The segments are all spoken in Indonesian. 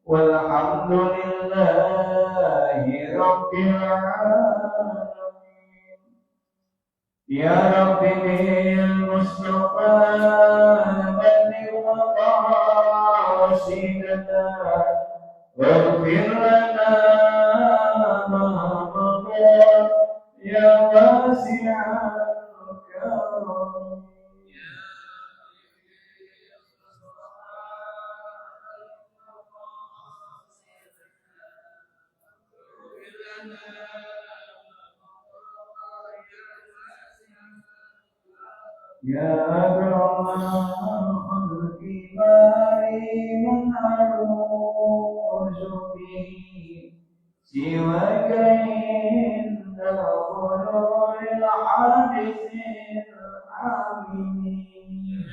والحمد لله رب العالمين. يا رب بالمصطفى بلغ مقاصدنا واغفر لنا ما مضى يا واسع الكرم. يا أكرم الخلق باري من أعوذ به سواك عند طلوع الحادث العامين.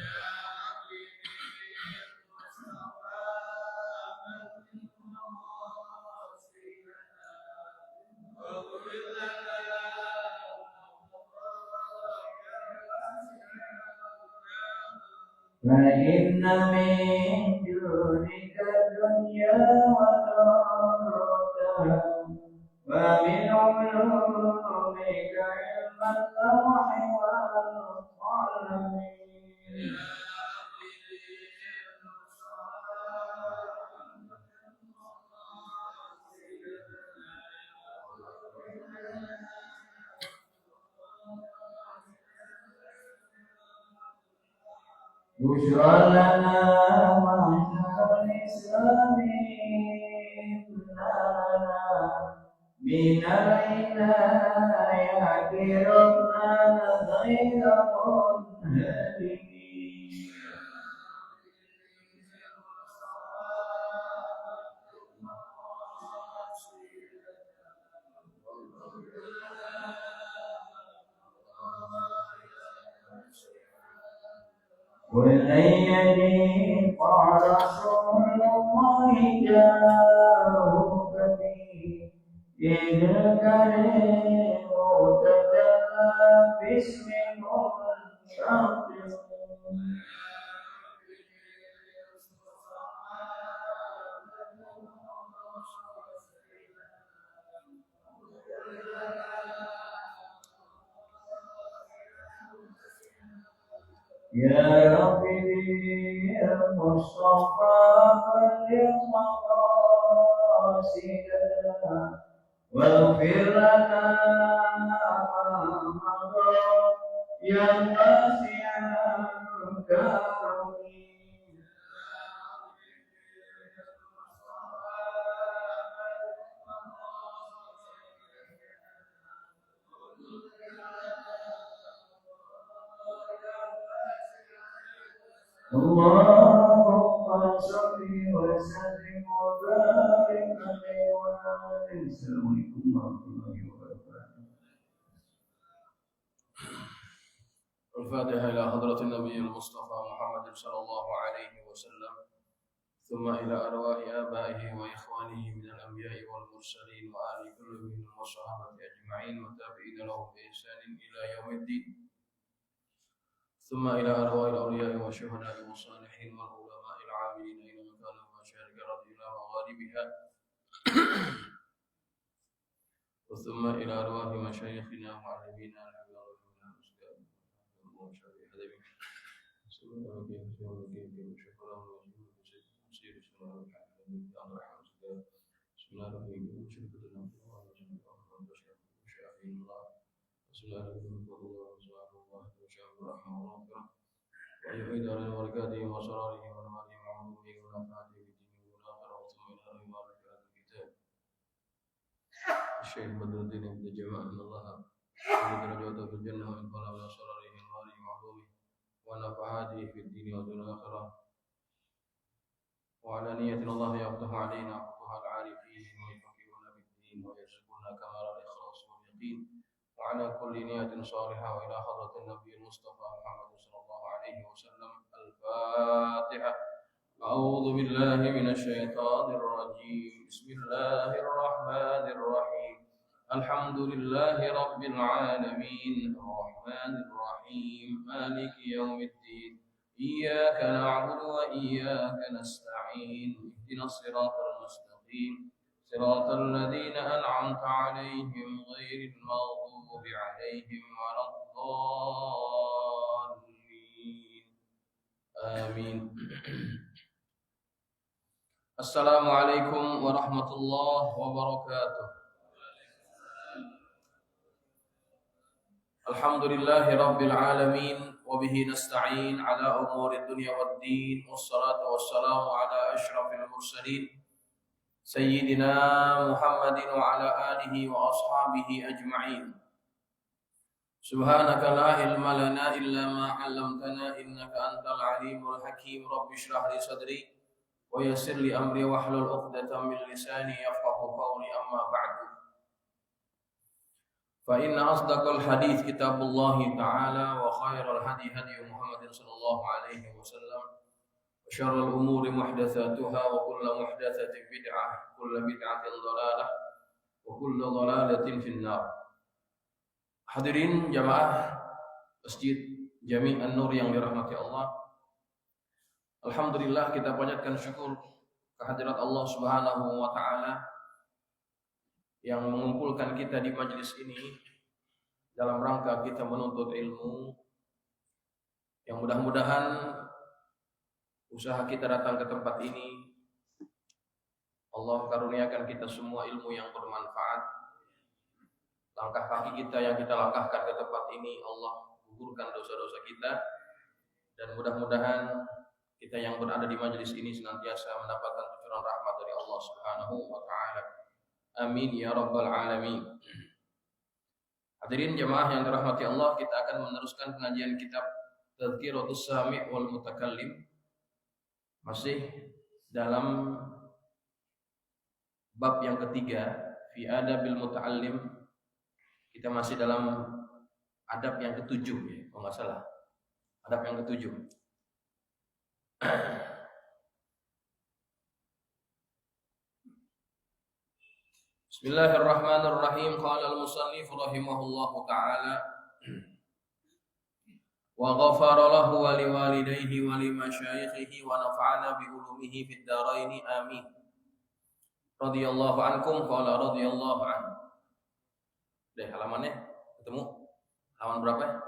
فإن من جودك الدنيا وضرتها ومن علومك علم اللوح والقلم. بشرى لنا معشر الإسلام من العنايات ربنا غير منهدمين. والليل قال رسول الله جاءوك به إذ الكريم تجلى باسم منتقم. يا رب بالمصطفى بلغ مقاصدنا واغفر لنا ما مضى يا واسع الكرم. اللهم صل وسلم وبارك عليه وعلى آله. السلام عليكم ورحمة الله وبركاته. الفاتحة إلى حضرة النبي المصطفى محمد صلى الله عليه وسلم، ثم إلى أرواح آبائه وإخوانه من الأنبياء والمرسلين وآل كل منهم والصحابة أجمعين والتابعين لهم بإحسان إلى يوم الدين، ثم إلى أرواح الأولياء والشهداء والصالحين والعلماء العاملين أينما كانوا مشارق أرضنا ومغاربها، ثم إلى أرواح مشايخنا ومعلمينا ويعيد على بركاته وأسراره ونعمته وعلومه ونفعته بالدين والآخرة، ثم إلى رضوان الكتاب الشيخ بدر الدين بن جماعة أن الله درجاته في الجنة وإن قال على أسراره ونواره وعلومه ونفعاته في الدين والآخرة، وعلى نية الله يفتح علينا فتوح العارفين ويفقهنا في الدين ويرزقنا كمال الإخلاص واليقين، وعلى كل نية صالحة وإلى حضرة النبي المصطفى محمد صلى الله عليه وسلم. الفاتحة. أعوذ بالله من الشيطان الرجيم. بسم الله الرحمن الرحيم. الحمد لله رب العالمين الرحمن الرحيم مالك يوم الدين إياك نعبد وإياك نستعين اهدنا الصراط المستقيم المستقيم صراط الذين أنعمت عليهم غير المغضوب عليهم ولا الضالين آمين. السلام عليكم ورحمة الله وبركاته. الحمد لله رب العالمين وبه نستعين على أمور الدنيا والدين والصلاة والسلام على أشرف المرسلين سيدنا محمد وعلى آله وأصحابه أجمعين. سبحانك لا علم لنا إلا ما علمتنا إنك أنت العليم الحكيم. رب اشرح لي صدري ويسر لي أمري واحلل عقدة من لساني يفقهوا قولي. أما بعد فإن أصدق الحديث كتاب الله تعالى وخير الهدي هدي محمد صلى الله عليه وسلم وشر الأمور محدثاتها وكل محدثة بدعة وكل بدعة ضلالة وكل ضلالة في النار. Hadirin jamaah Masjid Jami' An-Nur yang dirahmati Allah, alhamdulillah kita panjatkan syukur kehadirat Allah Subhanahu wa taala yang mengumpulkan kita di majelis ini dalam rangka kita menuntut ilmu, yang mudah-mudahan usaha kita datang ke tempat ini Allah karuniakan kita semua ilmu yang bermanfaat. Langkah kaki kita yang kita langkahkan ke tempat ini Allah gugurkan dosa-dosa kita, dan mudah-mudahan kita yang berada di majelis ini senantiasa mendapatkan cucuran rahmat dari Allah Subhanahu wa taala. Amin ya rabbal alamin. Hadirin jemaah yang dirahmati Allah, kita akan meneruskan pengajian kitab Tadhkiratus Sami' wal Mutakallim, masih dalam bab yang ketiga, fi adabil muta'allim. Kita masih dalam adab yang ketujuh ya, kalau nggak salah. Adab yang ketujuh. Bismillahirrahmanirrahim. Qala al-musannif rahimahullahu ta'ala wa ghafara lahu wa liwalidayhi wa limasyayikhihi wa nafa'ana bi ulumihi fid dharain amin. Radhiyallahu ankum qala radhiyallahu anhu. Deh halamannya ketemu? Halaman berapa ya?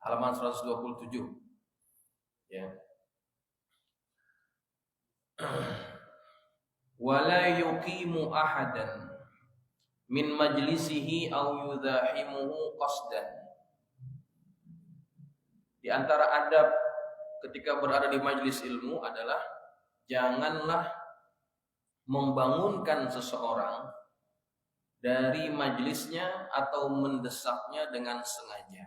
Halaman 127. Ya. Wala yuqimu ahadan min majlisihi aw yudahimuhu qasdan. Di antara adab ketika berada di majelis ilmu adalah janganlah membangunkan seseorang dari majelisnya atau mendesaknya dengan sengaja.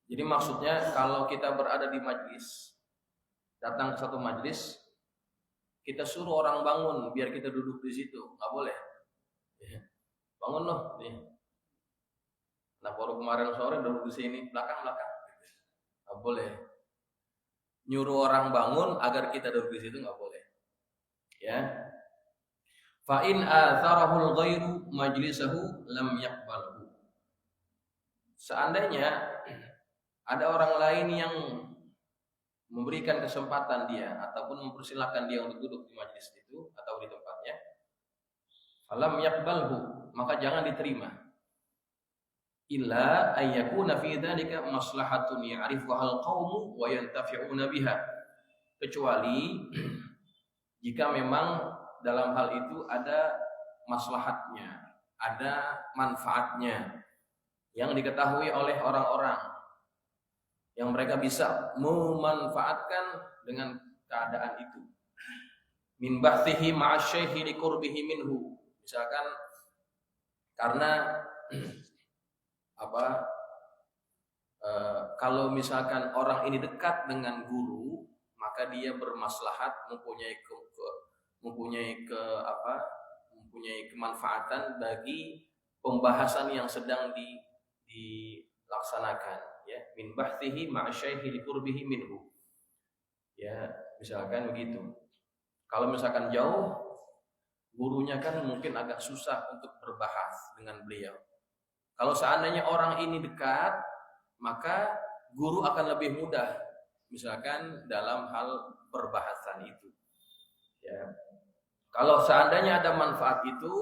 Jadi maksudnya kalau kita berada di majelis, datang ke satu majelis, kita suruh orang bangun biar kita duduk di situ, nggak boleh. Bangun loh, nih. Nah baru kemarin sore duduk di sini, belakang, nggak boleh. Nyuruh orang bangun agar kita duduk di situ nggak boleh. Ya. Fa in atharahul ghairu majlisahu lam yaqbalhu. Seandainya ada orang lain yang memberikan kesempatan dia ataupun mempersilahkan dia untuk duduk di majelis itu atau di tempatnya, falam yaqbalhu, maka jangan diterima. Illa ayyakuna fi dzalika maslahatun ya'rifuhal qaumu wa yantafi'una biha. Kecuali jika memang dalam hal itu ada maslahatnya, ada manfaatnya yang diketahui oleh orang-orang, yang mereka bisa memanfaatkan dengan keadaan itu. Min bahthihi ma'asy-syaikhi liqurbihi minhu. Misalkan karena kalau misalkan orang ini dekat dengan guru, maka dia bermaslahat, mempunyai kemanfaatan bagi pembahasan yang sedang dilaksanakan, ya. Min bahthihi ma'asy-syaikhi liqurbihi minhu. Ya, misalkan begitu. Kalau misalkan jauh, gurunya kan mungkin agak susah untuk berbahas dengan beliau. Kalau seandainya orang ini dekat, maka guru akan lebih mudah misalkan dalam hal perbahasan itu. Ya. Kalau seandainya ada manfaat itu,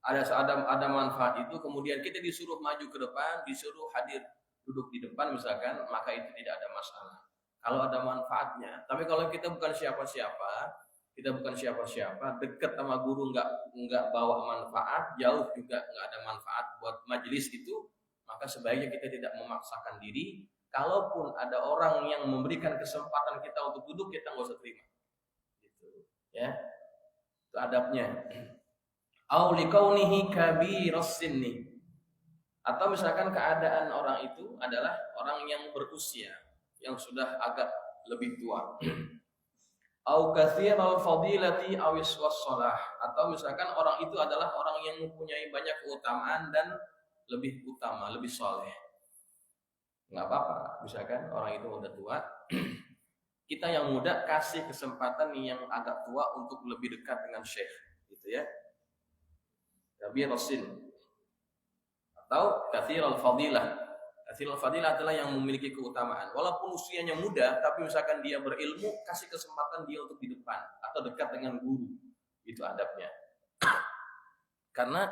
ada manfaat itu, kemudian kita disuruh maju ke depan, disuruh hadir duduk di depan misalkan, maka itu tidak ada masalah. Kalau ada manfaatnya. Tapi kalau kita bukan siapa-siapa, dekat sama guru nggak bawa manfaat, jauh juga nggak ada manfaat buat majelis itu, maka sebaiknya kita tidak memaksakan diri. Kalaupun ada orang yang memberikan kesempatan kita untuk duduk, kita nggak usah terima. Gitu, ya. Itu adabnya. Au likaunihi kabiras sinni. Atau misalkan keadaan orang itu adalah orang yang berusia, yang sudah agak lebih tua. Au katsiral fadilati awis wassalah. Atau misalkan orang itu adalah orang yang mempunyai banyak keutamaan dan lebih utama, lebih soleh. Nggak apa-apa, misalkan orang itu udah tua, kita yang muda kasih kesempatan yang agak tua untuk lebih dekat dengan syekh, gitu ya. Kabiras rasin atau katsiral fadilah. Katsiral fadilah adalah yang memiliki keutamaan. Walaupun usianya muda, tapi misalkan dia berilmu, kasih kesempatan dia untuk di depan atau dekat dengan guru. Itu adabnya. Karena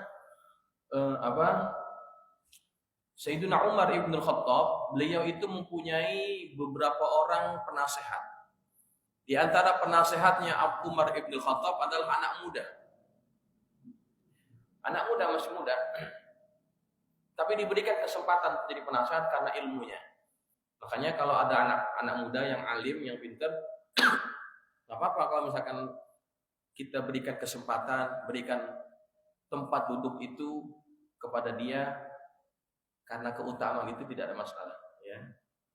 Sayyidina Umar ibn Khattab, beliau itu mempunyai beberapa orang penasehat. Di antara penasehatnya Umar ibn Khattab adalah anak muda. Anak muda, masih muda. Tapi diberikan kesempatan jadi penasehat karena ilmunya. Makanya kalau ada anak muda yang alim, yang pintar, nggak apa-apa kalau misalkan kita berikan kesempatan, berikan tempat duduk itu kepada dia, karena keutamaan itu tidak ada masalah, ya.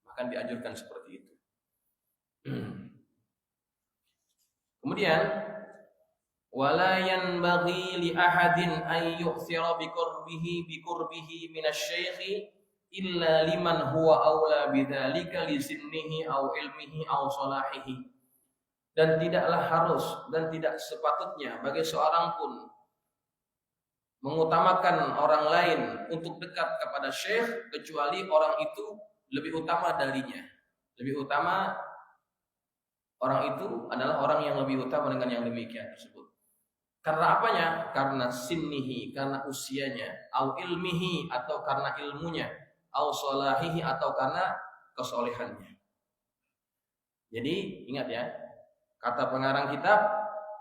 Bahkan dianjurkan seperti itu. Kemudian wala yanbaghi li ahadin ay yu'thira bi qurbihi minasy-syaikhi illa liman huwa aula bidzalika li sinnihi aw ilmihi aw salahihi. Dan tidaklah harus dan tidak sepatutnya bagi seorang pun mengutamakan orang lain untuk dekat kepada syekh kecuali orang itu lebih utama darinya. Lebih utama orang itu adalah orang yang lebih utama dengan yang demikian tersebut. Karena apanya? Karena sinnihi, karena usianya, au ilmihi, atau karena ilmunya, au salahihi, atau karena kesolehannya. Jadi ingat ya, kata pengarang kitab,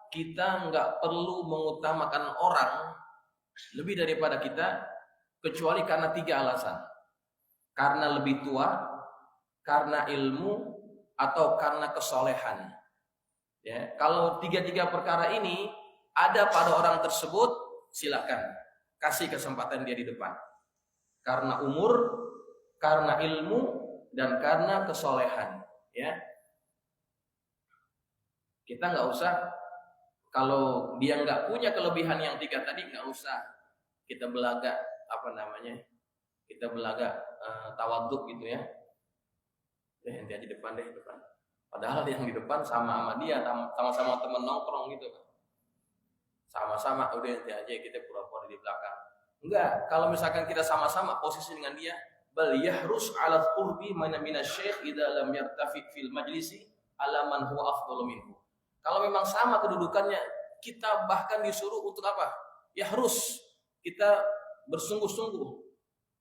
kita nggak perlu mengutamakan orang lebih daripada kita kecuali karena 3 alasan. Karena lebih tua, karena ilmu, atau karena kesolehan. Ya, kalau 3 perkara ini ada pada orang tersebut, silakan kasih kesempatan dia di depan. Karena umur, karena ilmu, dan karena kesolehan. Ya, kita nggak usah, kalau dia nggak punya kelebihan yang 3 tadi, nggak usah kita belaga tawaduk gitu ya. Nanti aja depan. Padahal yang di depan sama dia, sama-sama temen nongkrong gitu kan. Sama-sama, udah nanti aja kita pura-pura di belakang. Enggak, kalau misalkan kita sama-sama posisi dengan dia, bal yahrus ala qurbi min asy-syekh idza lam yartafiq fil majlisi ala man huwa afdalu minhu. Kalau memang sama kedudukannya, kita bahkan disuruh untuk apa? Yahrus, kita bersungguh-sungguh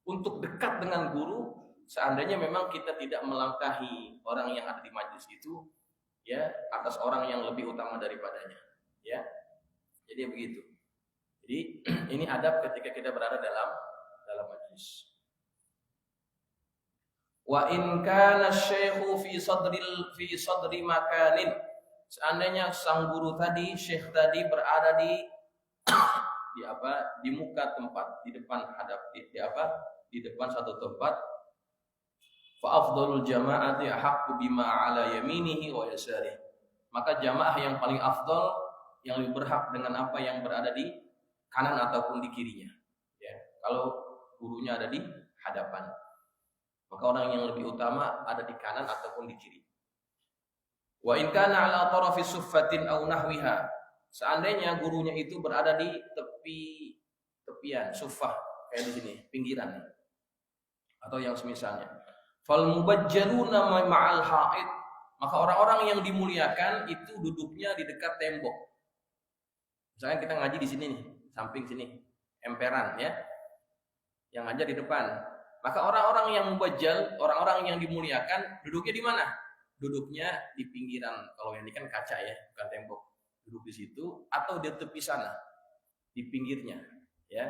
untuk dekat dengan guru. Seandainya memang kita tidak melangkahi orang yang ada di majlis itu, ya, atas orang yang lebih utama daripadanya, ya. Jadi begitu. Jadi ini adab ketika kita berada dalam majlis. Wa in kana asy-syaikhu fi sadri makanin. Seandainya sang guru tadi, syekh tadi berada di muka tempat, di depan di depan satu tempat, fa afdhalul jama'ati ahaqqu bima 'ala yaminihi wa yasarihi. Maka jamaah yang paling afdal, yang lebih berhak dengan apa yang berada di kanan ataupun di kirinya. Ya, kalau gurunya ada di hadapan, maka orang yang lebih utama ada di kanan ataupun di kiri. Wa in kana 'ala tarafi suffatin aw nahwiha. Seandainya gurunya itu berada di tepian suffah, kayak di sini, pinggiran atau yang semisalnya. Fal mubajjaluna ma'al ha'id, maka orang-orang yang dimuliakan itu duduknya di dekat tembok. Misalnya kita ngaji di sini nih, samping sini, emperan ya. Yang ngajar di depan. Maka orang-orang yang mubajjal, orang-orang yang dimuliakan duduknya di mana? Duduknya di pinggiran. Kalau ini kan kaca ya, bukan tembok. Duduk di situ atau di tepi sana, di pinggirnya, ya.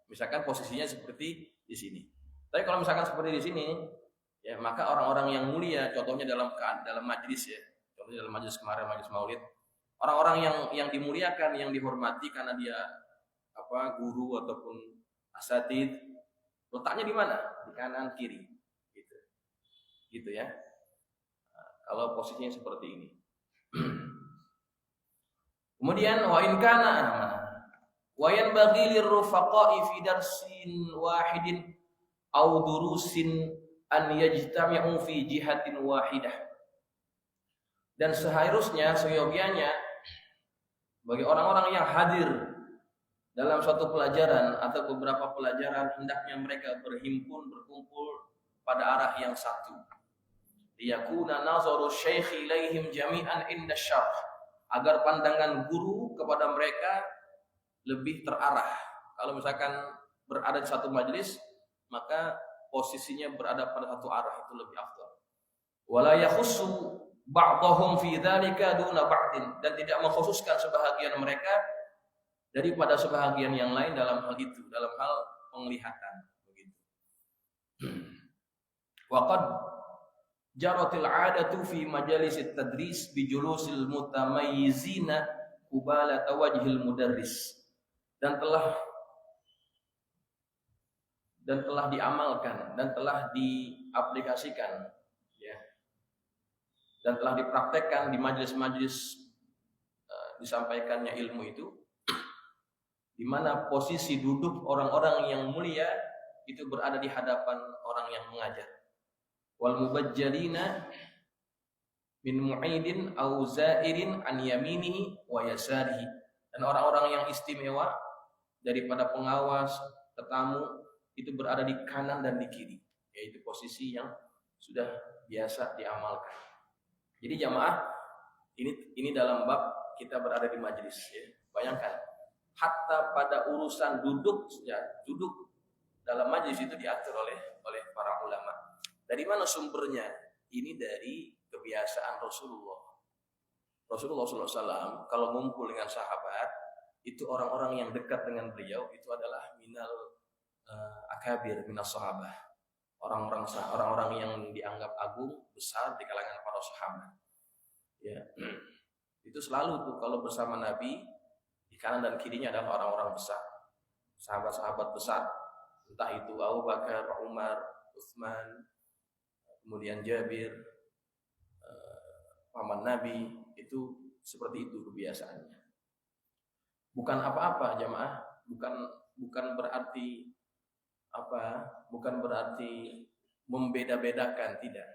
Misalkan posisinya seperti di sini. Tapi kalau misalkan seperti di sini, ya maka orang-orang yang mulia, contohnya dalam majelis ya, contohnya dalam majelis kemarin, majelis Maulid, orang-orang yang dimuliakan, yang dihormati karena dia guru ataupun asatid, letaknya di mana? Di kanan kiri, gitu ya. Nah, kalau posisinya seperti ini. Kemudian wa in kana wa yanbaghi lirrufaqa'i fi darsin wahidin aw durusin an yajtami'u fi jihatin wahidah. Dan seharusnya seyogianya bagi orang-orang yang hadir dalam suatu pelajaran atau beberapa pelajaran, hendaknya mereka berkumpul pada arah yang satu. Liyakuna nazaru syekh ilaihim jami'an inda syarh, agar pandangan guru kepada mereka lebih terarah. Kalau misalkan berada di satu majelis, maka posisinya berada pada satu arah, itu lebih afdal. Wala yakhussu ba'dahum fi dzalika duna ba'din, dan tidak mengkhususkan sebahagian mereka daripada sebahagian yang lain dalam hal itu, dalam hal penglihatan, begitu. Waqad jaratil 'adatu fi majalisit tadris bi julusil mutamayyizina qubala tawajhil mudarris, dan telah diamalkan dan telah diaplikasikan ya, dan telah dipraktekkan di majelis-majelis disampaikannya ilmu itu, di mana posisi duduk orang-orang yang mulia itu berada di hadapan orang yang mengajar. Wal mubajjalina min mu'idin aw za'irin an yaminihi wa yasarihi, dan orang-orang yang istimewa daripada pengawas, tetamu, itu berada di kanan dan di kiri, yaitu posisi yang sudah biasa diamalkan. Jadi jamaah, ini dalam bab kita berada di majelis ya. Bayangkan, hatta pada urusan duduk ya, duduk dalam majelis itu diatur oleh para ulama. Dari mana sumbernya? Ini dari kebiasaan Rasulullah SAW kalau ngumpul dengan sahabat, itu orang-orang yang dekat dengan beliau itu adalah minal akabir, minas sahabah, orang-orang yang dianggap agung, besar di kalangan para sahabat ya. Itu selalu tuh kalau bersama Nabi, di kanan dan kirinya adalah orang-orang besar, sahabat-sahabat besar, entah itu Abu Bakar, Umar, Utsman, kemudian Jabir, paman Nabi, itu seperti itu kebiasaannya. Bukan apa-apa jamaah, bukan berarti bukan berarti membeda-bedakan, tidak.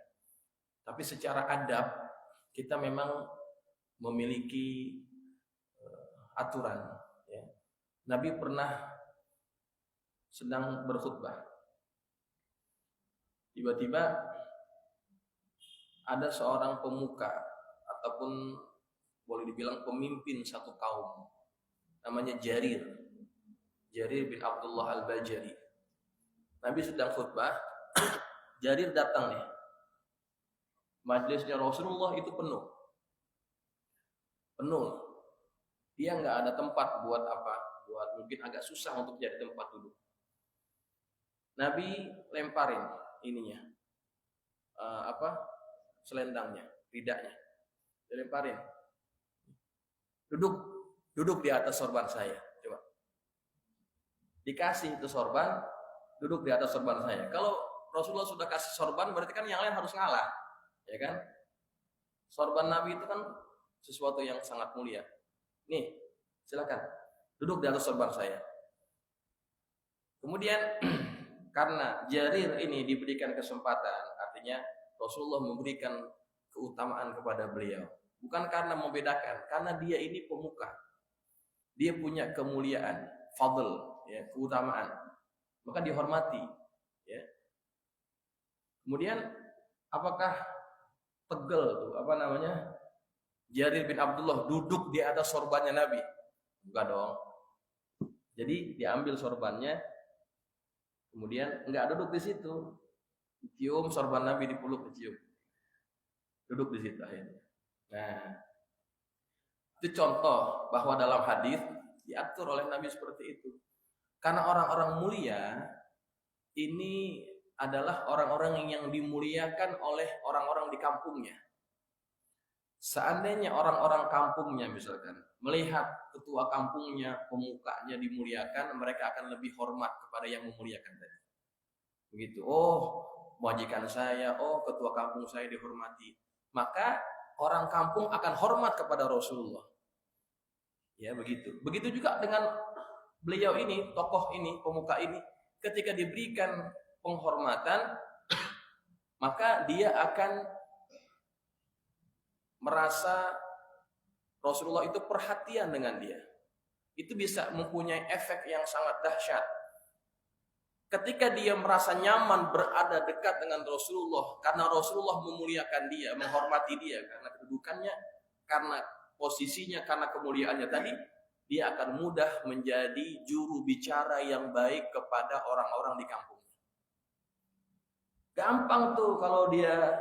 Tapi secara adab kita memang memiliki aturan ya. Nabi pernah sedang berkhutbah, tiba-tiba ada seorang pemuka ataupun boleh dibilang pemimpin satu kaum, namanya Jarir bin Abdullah al-Bajali. Nabi sedang khutbah, Jarir datang nih. Majelisnya Rasulullah itu penuh. Dia nggak ada tempat buat mungkin agak susah untuk jadi tempat duduk. Nabi lemparin ininya, selendangnya, ridaknya, dilemparin. Duduk di atas sorban saya, coba. Dikasih itu sorban, duduk di atas sorban saya. Kalau Rasulullah sudah kasih sorban, berarti kan yang lain harus ngalah, ya kan? Sorban Nabi itu kan sesuatu yang sangat mulia. Nih, silakan duduk di atas sorban saya. Kemudian karena Jarir ini diberikan kesempatan, artinya Rasulullah memberikan keutamaan kepada beliau. Bukan karena membedakan, karena dia ini pemuka. Dia punya kemuliaan, fadl, ya, keutamaan. Maka dihormati, ya. Kemudian apakah pegel tuh Jarir bin Abdullah duduk di atas sorbannya Nabi? Enggak dong. Jadi diambil sorbannya, kemudian enggak duduk di situ. Cium sorban Nabi, dipeluk, dicium. Duduk di situ akhirnya. Nah, itu contoh bahwa dalam hadis diatur oleh Nabi seperti itu. Karena orang-orang mulia ini adalah orang-orang yang dimuliakan oleh orang-orang di kampungnya. Seandainya orang-orang kampungnya misalkan melihat ketua kampungnya, pemukanya dimuliakan, mereka akan lebih hormat kepada yang memuliakan tadi. Begitu. Oh, majikan saya, oh ketua kampung saya dihormati. Maka orang kampung akan hormat kepada Rasulullah. Ya, begitu. Begitu juga dengan beliau ini, tokoh ini, pemuka ini, ketika diberikan penghormatan, maka dia akan merasa Rasulullah itu perhatian dengan dia. Itu bisa mempunyai efek yang sangat dahsyat. Ketika dia merasa nyaman berada dekat dengan Rasulullah, karena Rasulullah memuliakan dia, menghormati dia, karena kedudukannya, karena posisinya, karena kemuliaannya tadi, dia akan mudah menjadi juru bicara yang baik kepada orang-orang di kampung. Gampang tuh kalau dia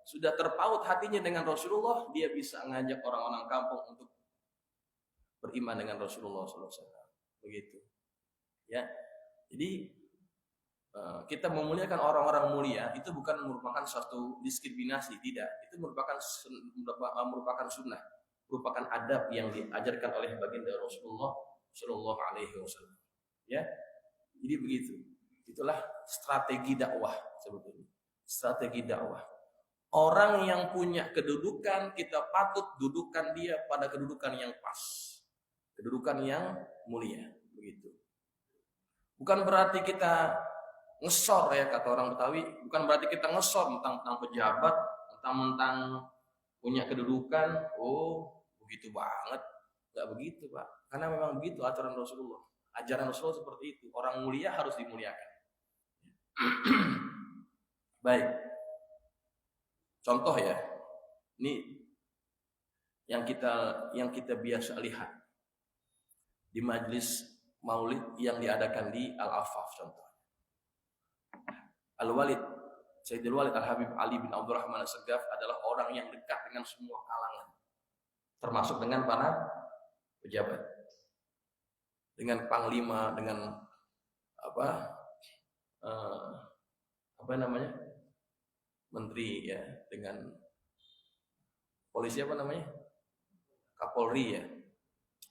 sudah terpaut hatinya dengan Rasulullah, dia bisa ngajak orang-orang kampung untuk beriman dengan Rasulullah SAW. Begitu. Ya. Jadi kita memuliakan orang-orang mulia itu bukan merupakan suatu diskriminasi, tidak. Itu merupakan sunnah, merupakan adab yang diajarkan oleh baginda Rasulullah SAW. Ya. Jadi begitu. Itulah strategi dakwah sebetulnya. Strategi dakwah. Orang yang punya kedudukan, kita patut dudukkan dia pada kedudukan yang pas, kedudukan yang mulia, begitu. Bukan berarti kita ngesor, ya kata orang Betawi, bukan berarti kita ngesor tentang pejabat, tentang punya kedudukan. Oh, begitu banget, nggak begitu Pak. Karena memang begitu aturan Rasulullah, ajaran Rasulullah seperti itu. Orang mulia harus dimuliakan. Baik. Contoh ya, ini yang kita biasa lihat di majelis maulid yang diadakan di Al-Afaf contoh. Al-Walid, Sayyidul Walid Al-Habib Ali bin Abdurrahman As-Segaf adalah orang yang dekat dengan semua kalangan, termasuk dengan para pejabat, dengan panglima, dengan menteri ya, dengan polisi Kapolri ya.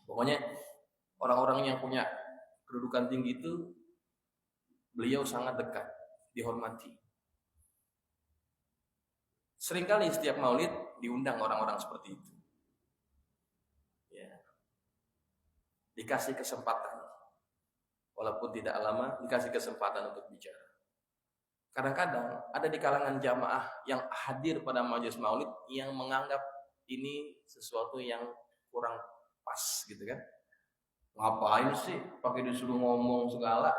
Pokoknya orang-orang yang punya kedudukan tinggi itu beliau sangat dekat, dihormati. Seringkali setiap maulid diundang orang-orang seperti itu. Ya. Dikasih kesempatan. Walaupun tidak lama, dikasih kesempatan untuk bicara. Kadang-kadang ada di kalangan jamaah yang hadir pada majelis maulid yang menganggap ini sesuatu yang kurang pas gitu kan. Ngapain sih pakai disuruh ngomong segala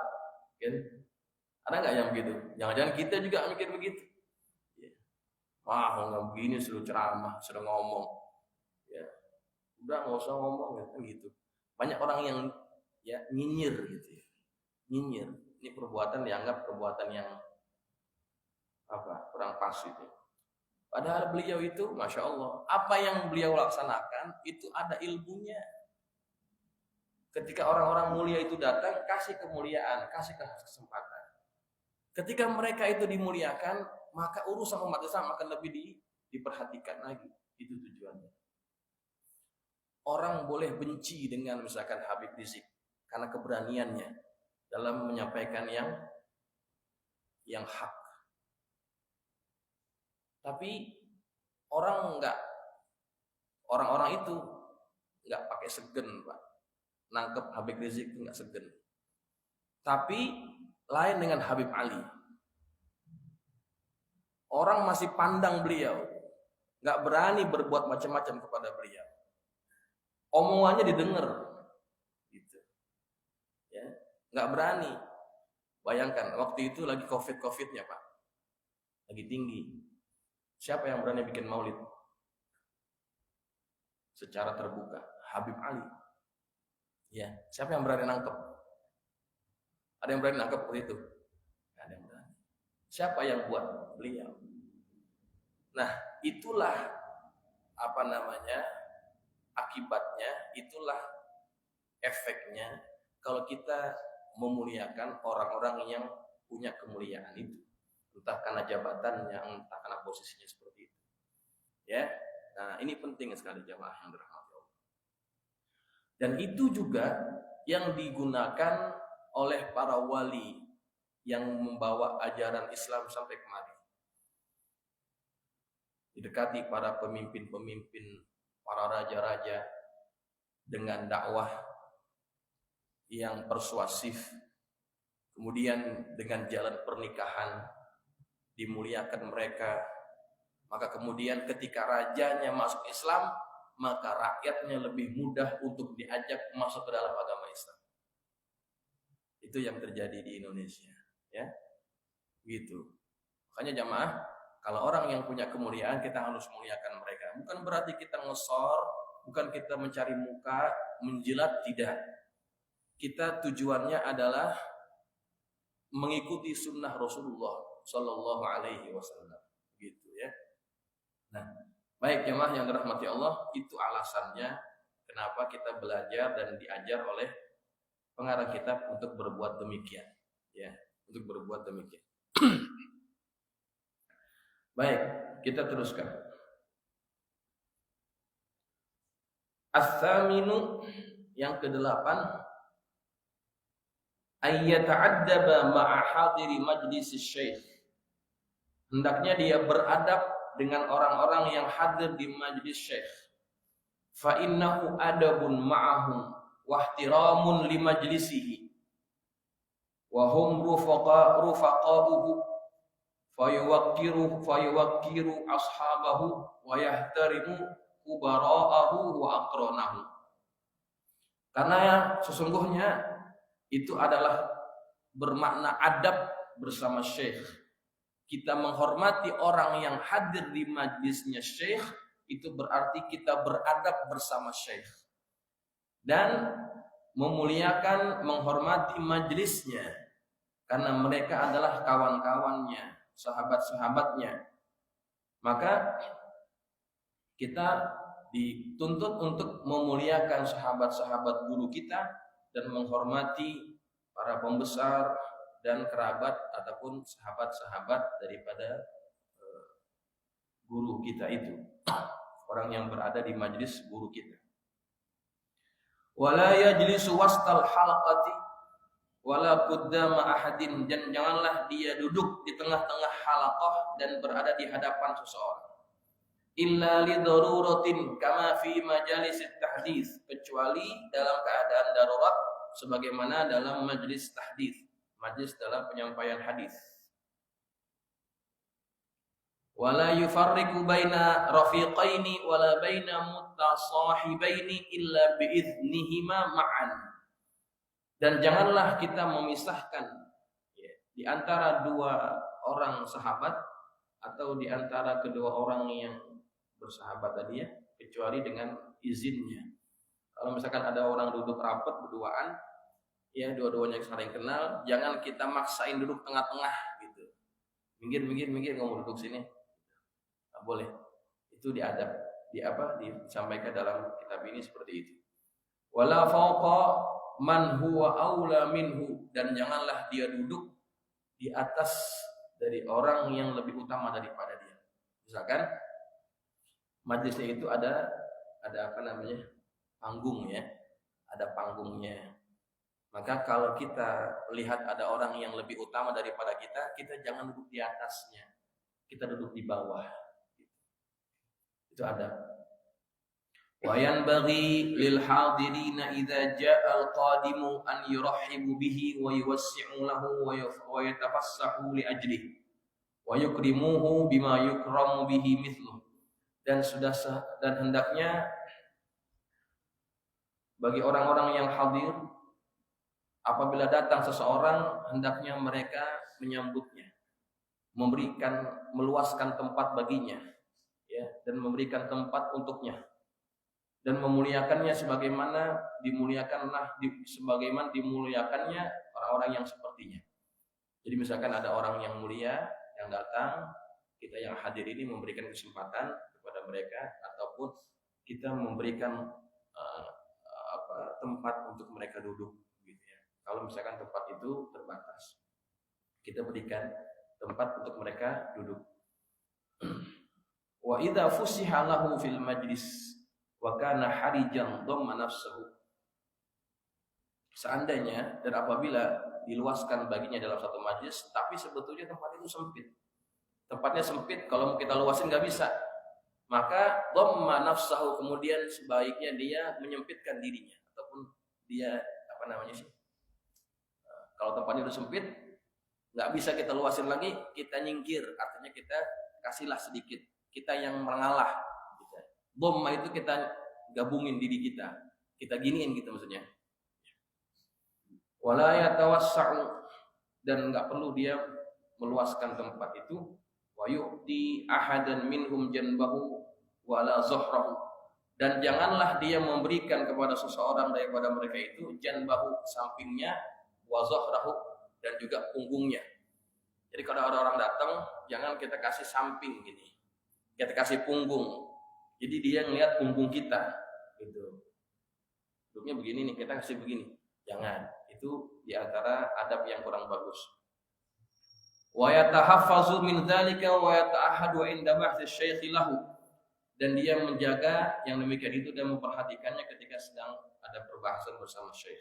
kan? Ada nggak yang begitu? Jangan-jangan kita juga mikir begitu. Wah, nggak begini suruh ceramah, suruh ngomong. Ya, udah nggak usah ngomong kan gitu. Banyak orang yang ya nyinyir gitu ya. Nyinyir. Ini perbuatan dianggap perbuatan yang kurang pas itu. Padahal beliau itu, masya Allah, apa yang beliau laksanakan itu ada ilmunya. Ketika orang-orang mulia itu datang, kasih kemuliaan, kasih kesempatan. Ketika mereka itu dimuliakan, maka urusan umat Islam akan lebih diperhatikan lagi. Itu tujuannya. Orang boleh benci dengan misalkan Habib Rizik karena keberaniannya dalam menyampaikan yang hak. Tapi orang-orang itu nggak pakai segen, Pak. Nangkep Habib Rizik itu nggak segen. Tapi lain dengan Habib Ali. Orang masih pandang beliau, nggak berani berbuat macam-macam kepada beliau. Omongannya didengar, gitu. Ya, nggak berani. Bayangkan waktu itu lagi COVID-nya, Pak. lagi tinggi. Siapa yang berani bikin maulid secara terbuka? Habib Ali. Ya, siapa yang berani nangkep? Ada yang berani nangkep itu? Nggak ada yang berani. Siapa yang buat? Beliau. Nah, itulah akibatnya, itulah efeknya kalau kita memuliakan orang-orang yang punya kemuliaan itu, entah karena jabatannya, entah karena posisinya seperti itu. Ya, nah ini penting sekali jamaah yang dirahmati Allah. Dan itu juga yang digunakan oleh para wali yang membawa ajaran Islam sampai kemari. Didekati para pemimpin-pemimpin, para raja-raja dengan dakwah yang persuasif, kemudian dengan jalan pernikahan dimuliakan mereka, maka kemudian ketika rajanya masuk Islam, maka rakyatnya lebih mudah untuk diajak masuk ke dalam agama Islam. Itu yang terjadi di Indonesia, ya, gitu. Makanya jamaah, kalau orang yang punya kemuliaan kita harus muliakan mereka. Bukan berarti kita ngesor, bukan kita mencari muka, menjilat, tidak. Kita tujuannya adalah mengikuti sunnah Rasulullah Sallallahu Alaihi Wasallam, gitu ya. Nah, baik jemaah yang dirahmati Allah, itu alasannya kenapa kita belajar dan diajar oleh pengarang kitab untuk berbuat demikian, ya, untuk berbuat demikian. Baik, kita teruskan. As-saminu, yang ke-8, ayyata'addaba ma'a hadiri majlis syekh. Hendaknya dia beradab dengan orang-orang yang hadir di majlis syekh. Fa innahu adabun ma'ahum wa ihtiramun li majlisihi wa hum rufaqa'uhu fayuwaqqiru ashabahu wa yahtarimu kubara'ahu wa aqranahu. Karena sesungguhnya itu adalah bermakna adab bersama syekh. Kita menghormati orang yang hadir di majlisnya syekh, itu berarti kita beradab bersama syekh. Dan memuliakan, menghormati majlisnya, karena mereka adalah kawan-kawannya, sahabat-sahabatnya. Maka kita dituntut untuk memuliakan sahabat-sahabat guru kita dan menghormati para pembesar dan kerabat ataupun sahabat-sahabat daripada guru kita itu, orang yang berada di majlis guru kita. Wala yajlisu wastal halaqati wala qaddama ahadin, dan janganlah dia duduk di tengah-tengah halaqah dan berada di hadapan seseorang. Illa li daruratin kama fi majalis tahdits, kecuali dalam keadaan darurat sebagaimana dalam majlis tahdits, majlis dalam penyampaian hadis. Wala yufarriqu baina rafiqaini wala baina mutasahibaini illa biiznihima ma'an. Dan janganlah kita memisahkan di antara dua orang sahabat atau di antara kedua orang yang bersahabat tadi, ya, kecuali dengan izinnya. Kalau misalkan ada orang duduk rapat berduaan, ya dua-duanya saling kenal, jangan kita maksain duduk tengah-tengah gitu. Minggir ngomong duduk sini. Nggak boleh. Itu diadab, disampaikan dalam kitab ini seperti itu. Wala fawqa man huwa aula minhu, dan janganlah dia duduk di atas dari orang yang lebih utama daripada dia. Misalkan majlisnya itu ada panggung, ya, ada panggungnya. Maka kalau kita lihat ada orang yang lebih utama daripada kita, kita jangan duduk di atasnya, kita duduk di bawah. Itu adab. Wa yanbaghi lil hadirina idza jaa al qadimu an yurahibu bihi wa yuwassi'u lahu wa yatafassahu li ajlihi wa yukrimuhu bima yukramu bihi mithluhu. Dan hendaknya bagi orang-orang yang hadir, apabila datang seseorang, hendaknya mereka menyambutnya, meluaskan tempat baginya, ya, dan memberikan tempat untuknya, dan memuliakannya sebagaimana dimuliakannya orang-orang yang sepertinya. Jadi misalkan ada orang yang mulia yang datang, kita yang hadir ini memberikan kesempatan kepada mereka, ataupun kita memberikan tempat untuk mereka duduk, gitu ya. Kalau misalkan tempat itu terbatas, kita berikan tempat untuk mereka duduk. Wa idza fusiha lahu fil majlis wa kana harijan dhamma nafsuhu. Seandainya dan apabila diluaskan baginya dalam satu majlis, tapi sebetulnya tempat itu sempit. Tempatnya sempit, kalau kita luasin nggak bisa. Maka dhamma nafsuhu, kemudian sebaiknya dia menyempitkan dirinya, ataupun dia kalau tempatnya udah sempit, nggak bisa kita luasin lagi, kita nyingkir, artinya kita kasihlah sedikit, kita yang mengalah. Dhamma itu kita gabungin diri kita giniin gitu maksudnya. Wala yatawassa'u, dan nggak perlu dia meluaskan tempat itu. Wa yu'ti ahadan minhum janbahu wala zuhrahu, dan janganlah dia memberikan kepada seseorang daripada mereka itu janbahu, sampingnya, wa zuhrahu, dan juga punggungnya. Jadi kalau ada orang datang, jangan kita kasih samping gini, kita kasih punggung. Jadi dia ngelihat punggung kita, gitu. Duduknya begini nih, kita kasih begini, jangan. Itu diantara adab yang kurang bagus. Wa yatahaffazu min dzalika wa yata'ahadu 'inda bahthi syaikh lahu, dan dia menjaga yang demikian itu dan memperhatikannya ketika sedang ada perbahasan bersama syekh.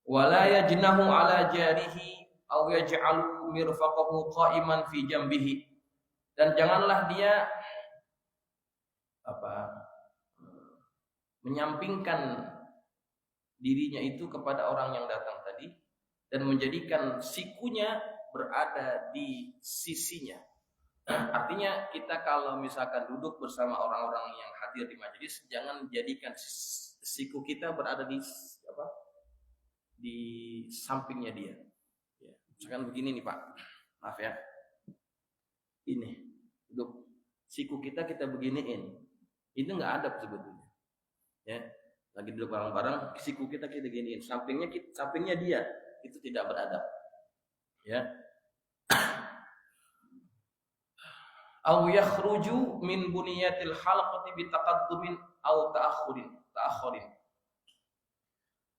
Wala yajnahu 'ala jarihi aw yaj'alu mirfaqahu qa'iman fi jambihi, dan janganlah dia menyampingkan dirinya itu kepada orang yang datang tadi, dan menjadikan sikunya berada di sisinya. Artinya kita kalau misalkan duduk bersama orang-orang yang hadir di majelis, jangan jadikan siku kita berada di sampingnya dia. Ya, misalkan begini nih Pak, maaf ya, ini duduk, siku kita beginiin, itu nggak adab sebetulnya. Ya, lagi duduk bareng-bareng, siku kita giniin, sampingnya dia, itu tidak beradab. Ya. Aw yakhruju min buniyatil halqati bi taqaddumin aw ta'akhurin.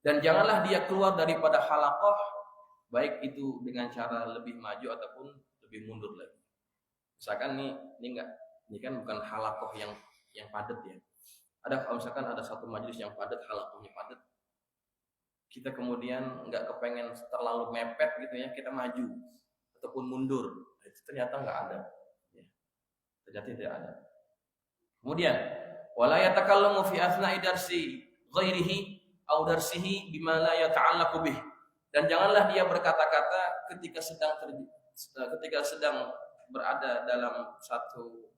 Dan janganlah dia keluar daripada halaqah, baik itu dengan cara lebih maju ataupun lebih mundur lagi. Misalkan ini kan bukan halaqah yang padat ya. Kalau misalkan ada satu majelis yang padat, halaqahnya padat, kita kemudian nggak kepengen terlalu mepet gitu ya, kita maju ataupun mundur, itu ternyata nggak ada. Ternyata tidak ada. Kemudian wala yatakallamu fi asna'i darsi ghairihi aw darsihi bima la yata'allaqu bih, dan janganlah dia berkata-kata ketika sedang berada dalam satu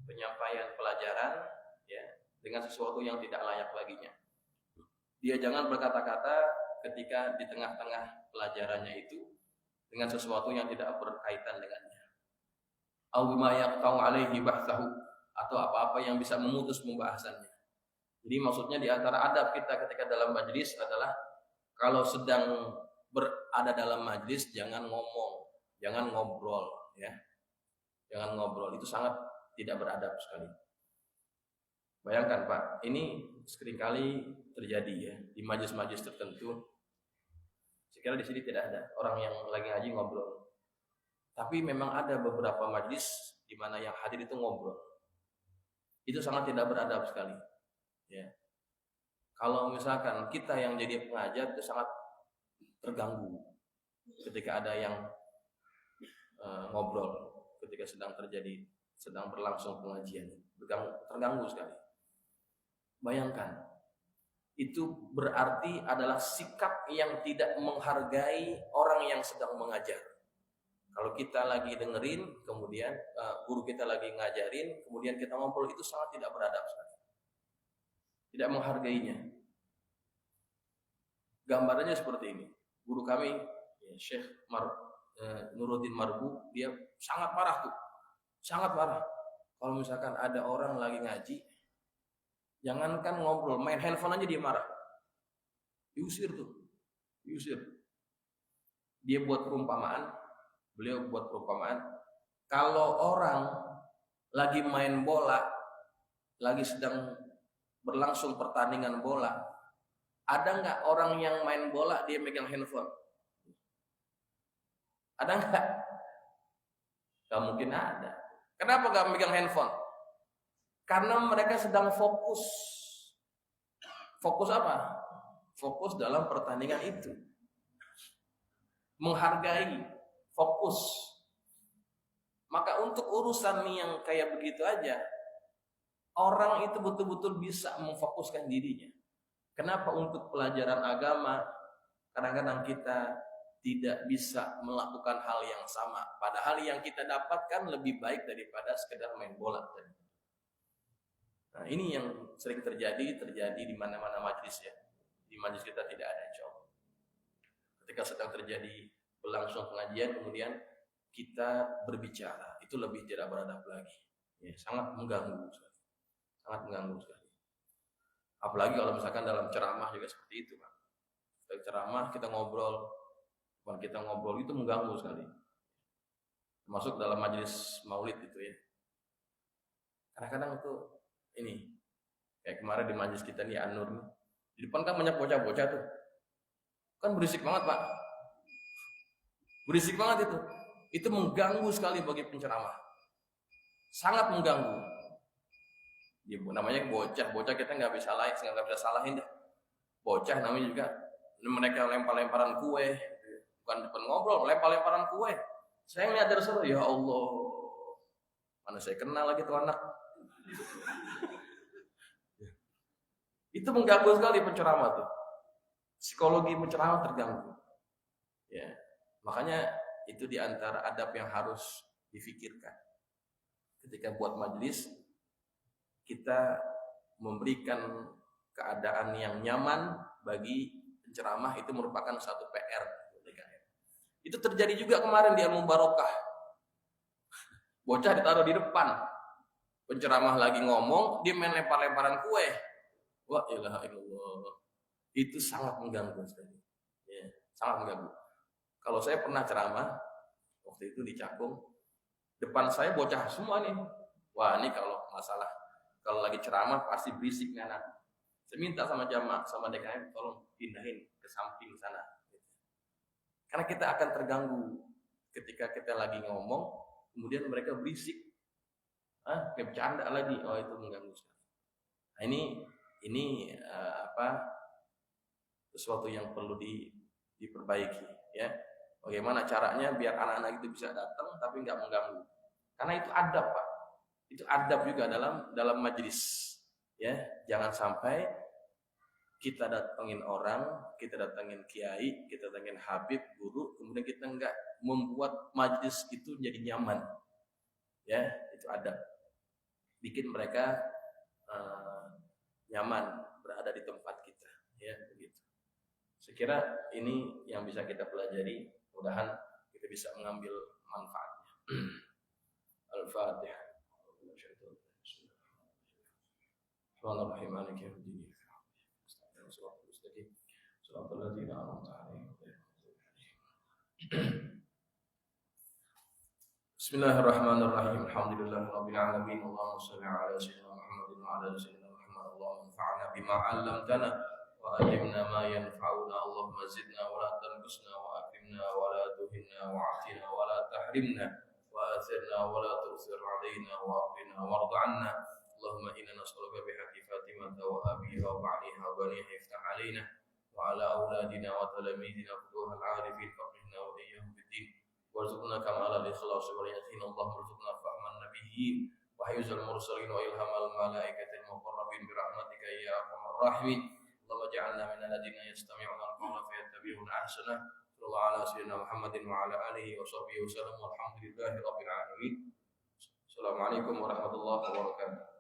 penyampaian pelajaran, ya, dengan sesuatu yang tidak layak baginya. Dia jangan berkata-kata ketika di tengah-tengah pelajarannya itu dengan sesuatu yang tidak berkaitan dengannya. Aw bima yaqta'u alaihi bahtsahu, atau apa-apa yang bisa memutus pembahasannya. Jadi maksudnya di antara adab kita ketika dalam majelis adalah kalau sedang berada dalam majelis jangan ngomong, jangan ngobrol, ya. Jangan ngobrol, itu sangat tidak beradab sekali. Bayangkan Pak, ini seringkali terjadi ya di majelis-majelis tertentu. Sekira di sini tidak ada orang yang lagi ngaji ngobrol. Tapi memang ada beberapa majelis di mana yang hadir itu ngobrol. Itu sangat tidak beradab sekali. Ya. Kalau misalkan kita yang jadi pengajar itu sangat terganggu ketika ada yang ngobrol ketika sedang berlangsung pengajian. Terganggu sekali. Bayangkan, itu berarti adalah sikap yang tidak menghargai orang yang sedang mengajar. Kalau kita lagi dengerin, kemudian guru kita lagi ngajarin, kemudian kita ngobrol, itu sangat tidak beradab sekali. Tidak menghargainya. Gambarannya seperti ini. Guru kami, ya, Syekh Nuruddin Marbu, dia sangat parah tuh, sangat parah. Kalau misalkan ada orang lagi ngaji, jangankan ngobrol, main handphone aja dia marah, diusir tuh, diusir. Dia buat perumpamaan, beliau buat perumpamaan, kalau orang lagi main bola, lagi sedang berlangsung pertandingan bola, ada nggak orang yang main bola dia megang handphone? Ada nggak? Gak mungkin ada. Kenapa gak megang handphone? Karena mereka sedang fokus. Fokus apa? Fokus dalam pertandingan itu. Menghargai, fokus. Maka untuk urusan yang kayak begitu aja, orang itu betul-betul bisa memfokuskan dirinya. Kenapa untuk pelajaran agama kadang-kadang kita tidak bisa melakukan hal yang sama, padahal yang kita dapatkan lebih baik daripada sekedar main bola tadi. Nah, ini yang sering terjadi di mana-mana majlis ya. Di majlis kita tidak ada, insyaallah. Ketika sedang terjadi berlangsung pengajian, kemudian kita berbicara, itu lebih tidak beradab lagi. Ya, sangat mengganggu sekali. Sangat mengganggu sekali. Apalagi kalau misalkan dalam ceramah juga seperti itu, Pak. Dalam ceramah kita ngobrol itu mengganggu sekali. Masuk dalam majelis maulid itu ya. Kadang-kadang itu ini kayak kemarin di majelis kita nih An-Nur nih. Di depan kan banyak bocah-bocah tuh. Kan berisik banget, Pak. Berisik banget itu. Itu mengganggu sekali bagi penceramah. Sangat mengganggu. Ya, namanya bocah kita nggak bisa salahin dah. Bocah namanya juga mereka lempar-lemparan kue. Bukan depan ngobrol, lempar-lemparan kue. Saya ngeliat dari sana, ya Allah, mana saya kenal lagi tuh anak. Itu mengganggu sekali penceramah tuh. Psikologi penceramah terganggu. Ya, makanya itu diantara adab yang harus difikirkan. Ketika buat majelis, kita memberikan keadaan yang nyaman bagi penceramah itu merupakan satu PR. Itu terjadi juga kemarin di Al-Mubarakah. Bocah ditaruh di depan. Penceramah lagi ngomong, dia main lempar-lemparan kue. Wah, ilaha illallah. Itu sangat mengganggu sekali. Ya, sangat mengganggu. Kalau saya pernah ceramah, waktu itu di Cakung, depan saya bocah semua nih. Wah, ini kalau lagi ceramah pasti berisik nih anak. Saya minta sama jamaah, sama DKM, tolong pindahin ke samping sana. Karena kita akan terganggu ketika kita lagi ngomong, kemudian mereka berisik, kayak bercanda lagi, oh itu mengganggu sekali. Nah, ini sesuatu yang perlu diperbaiki, ya. Bagaimana caranya biar anak-anak itu bisa datang tapi nggak mengganggu? Karena itu adab, Pak. Itu adab juga dalam majelis, ya. Jangan sampai kita datangin orang, kita datangin kiai, kita datangin habib, guru, kemudian kita enggak membuat majlis itu jadi nyaman. Ya, itu adab. Bikin mereka nyaman berada di tempat kita, ya, begitu. Saya kira ini yang bisa kita pelajari, mudah-mudahan kita bisa mengambil manfaatnya. Al-Fatihah. Bismillahirrahmanirrahim. Bismillahirrahmanirrahim. Alhamdulillahirabbil alamin. Allahumma shalli ala sayyidina Muhammadin wa ala sayyidina Muhammad. Allahumma anfa'na bima 'allamtana wa allimna ma yanfa'una. Allahumma zidna wa la tanqusna wa akrimna wa la tuhinna wa 'afina wa la tahrimna wa athirna wa la tu'thir 'alaina wa ardina warḍ 'anna. Allahumma inna nas'aluka bihaqqi Fatimah wa abiha wa ba'liha wa baniha iftah 'alaina وعلى أولادنا وتلاميذنا فتوح العارفين فقهنا وإياهم في الدين وارزقنا كمال الإخلاص واليقين اللهم ارزقنا فهم النبيين وحفظ المرسلين وإلهام الملائكة المقربين برحمتك يا أرحم الراحمين اللهم اجعلنا من الذين يستمعون القول فيتبعون أحسنه صلى الله على سيدنا محمد وعلى آله وصحبه وسلم والحمد لله رب العالمين. السلام عليكم ورحمة الله وبركاته.